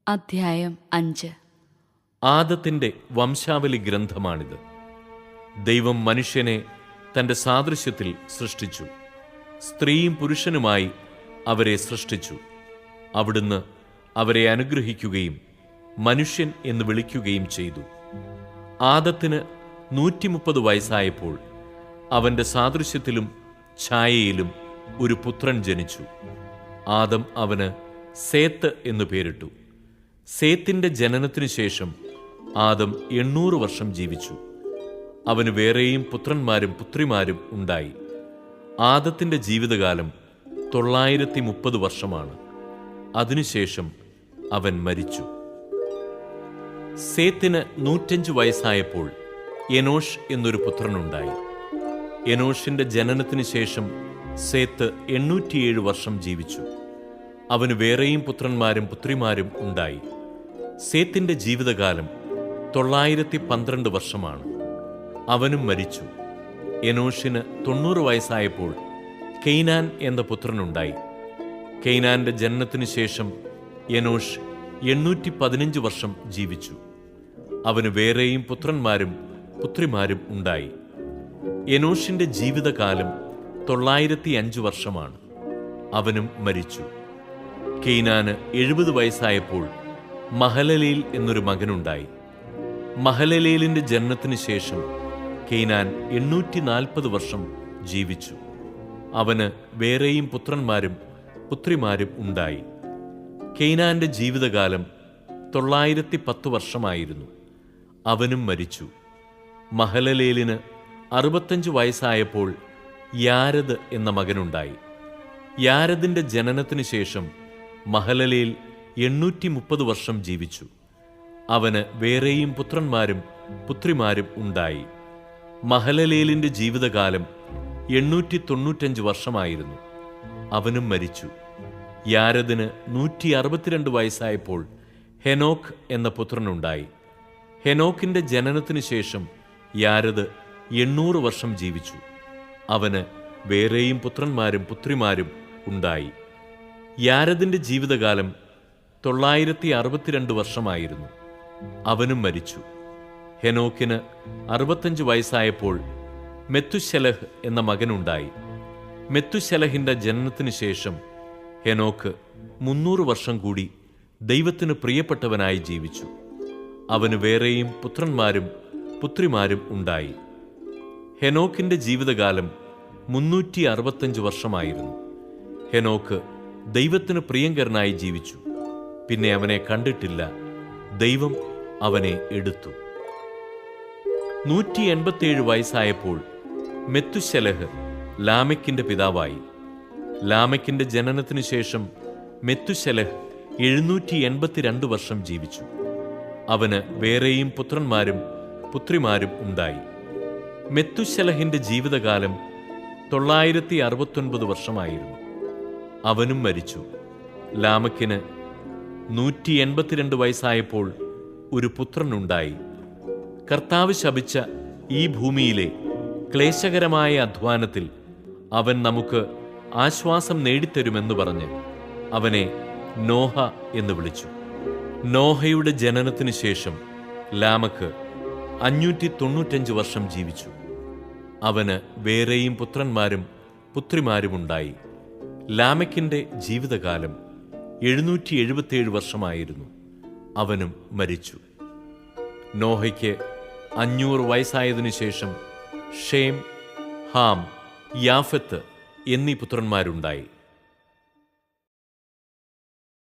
അധ്യായം 5. ആദത്തിന്റെ വംശാവലി ഗ്രന്ഥമാണിത്. ദൈവം മനുഷ്യനെ തന്റെ സാദൃശ്യത്തിൽ സൃഷ്ടിച്ചു. സ്ത്രീയും പുരുഷനുമായി അവരെ സൃഷ്ടിച്ചു. അവിടുന്ന് അവരെ അനുഗ്രഹിക്കുകയും മനുഷ്യൻ എന്ന് വിളിക്കുകയും ചെയ്തു. ആദത്തിന് 130 വയസ്സായപ്പോൾ അവന്റെ സാദൃശ്യത്തിലും ഛായയിലും ഒരു പുത്രൻ ജനിച്ചു. ആദം അവന് സേത്ത് എന്നു പേരിട്ടു. സേത്തിന്റെ ജനനത്തിനു ശേഷം ആദം 800 വർഷം ജീവിച്ചു. അവന് വേറെയും പുത്രന്മാരും പുത്രിമാരും ഉണ്ടായി. ആദത്തിന്റെ ജീവിതകാലം 930 വർഷമാണ്. അതിനുശേഷം അവൻ മരിച്ചു. സേത്തിന് 105 വയസ്സായപ്പോൾ എനോഷ് എന്നൊരു പുത്രനുണ്ടായി. എനോഷിന്റെ ജനനത്തിനു ശേഷം സേത്ത് 807 വർഷം ജീവിച്ചു. അവന് വേറെയും പുത്രന്മാരും പുത്രിമാരും ഉണ്ടായി. സേത്തിന്റെ ജീവിതകാലം 912 വർഷമാണ്. അവനും മരിച്ചു. എനോഷിന് 90 വയസ്സായപ്പോൾ കെയ്നാൻ എന്ന പുത്രനുണ്ടായി. കെയ്നാന്റെ ജനനത്തിനു ശേഷം എനോഷ് 815 വർഷം ജീവിച്ചു. അവന് വേറെയും പുത്രന്മാരും പുത്രിമാരും ഉണ്ടായി. എനോഷിന്റെ ജീവിതകാലം 905 വർഷമാണ്. അവനും മരിച്ചു. കെയ്നാന് 70 വയസ്സായപ്പോൾ മഹലലേൽ എന്നൊരു മകനുണ്ടായി. മഹലലേലിന്റെ ജനനത്തിനു ശേഷം കെയ്നാൻ 840 വർഷം ജീവിച്ചു. അവന് വേറെയും പുത്രന്മാരും പുത്രിമാരും ഉണ്ടായി. കെയ്നാന്റെ ജീവിതകാലം 910 വർഷമായിരുന്നു. അവനും മരിച്ചു. മഹലലേലിന് 65 വയസ്സായപ്പോൾ യാരദ് എന്ന മകനുണ്ടായി. യാരദിന്റെ ജനനത്തിനു ശേഷം മഹലലേൽ 830 വർഷം ജീവിച്ചു. അവന് വേറെയും പുത്രന്മാരും പുത്രിമാരും ഉണ്ടായി. മഹലലേലിന്റെ ജീവിതകാലം 895 വർഷമായിരുന്നു. അവനും മരിച്ചു. യാരദിന് 162 വയസ്സായപ്പോൾ ഹെനോക്ക് എന്ന പുത്രനുണ്ടായി. ഹെനോക്കിന്റെ ജനനത്തിനു ശേഷം യാരദ് 800 വർഷം ജീവിച്ചു. അവന് വേറെയും പുത്രന്മാരും പുത്രിമാരും ഉണ്ടായി. യാരദിന്റെ ജീവിതകാലം 962 വർഷമായിരുന്നു. അവനും മരിച്ചു. ഹെനോക്കിന് 65 വയസ്സായപ്പോൾ മെത്തുശലഹ് എന്ന മകനുണ്ടായി. മെത്തുശലഹിന്റെ ജനനത്തിനു ശേഷം ഹെനോക്ക് 300 വർഷം കൂടി ദൈവത്തിന് പ്രിയപ്പെട്ടവനായി ജീവിച്ചു. അവന് വേറെയും പുത്രന്മാരും പുത്രിമാരും ഉണ്ടായി. ഹെനോക്കിന്റെ ജീവിതകാലം 365 വർഷമായിരുന്നു. ഹെനോക്ക് ദൈവത്തിന് പ്രിയങ്കരനായി ജീവിച്ചു. പിന്നെ അവനെ കണ്ടിട്ടില്ല. ദൈവം അവനെ എടുത്തു. 187 വയസ്സായപ്പോൾ മെത്തുശലഹ് ലാമെക്കിന്റെ പിതാവായി. ലാമെക്കിന്റെ ജനനത്തിനു ശേഷം മെത്തുശലഹ് 782 വർഷം ജീവിച്ചു. അവന് വേറെയും പുത്രന്മാരും പുത്രിമാരും ഉണ്ടായി. മെത്തുശലഹിന്റെ ജീവിതകാലം 969 വർഷമായിരുന്നു. അവനും മരിച്ചു. ലാമക്കിന് 182 വയസ്സായപ്പോൾ ഒരു പുത്രനുണ്ടായി. കർത്താവ് ശപിച്ച ഈ ഭൂമിയിലെ ക്ലേശകരമായ അധ്വാനത്തിൽ അവൻ നമുക്ക് ആശ്വാസം നേടിത്തരുമെന്ന് പറഞ്ഞ് അവനെ നോഹ എന്ന് വിളിച്ചു. നോഹയുടെ ജനനത്തിനു ശേഷം ലാമക്ക് 595 വർഷം ജീവിച്ചു. അവന് വേറെയും പുത്രന്മാരും പുത്രിമാരുമുണ്ടായി. ലാമെക്കിന്റെ ജീവിതകാലം 777 വർഷമായിരുന്നു. അവനും മരിച്ചു. നോഹയ്ക്ക് 500 വയസ്സായതിനു ശേഷം ഷേം, ഹാം, യാഫത്ത് എന്നീ പുത്രന്മാരുണ്ടായി.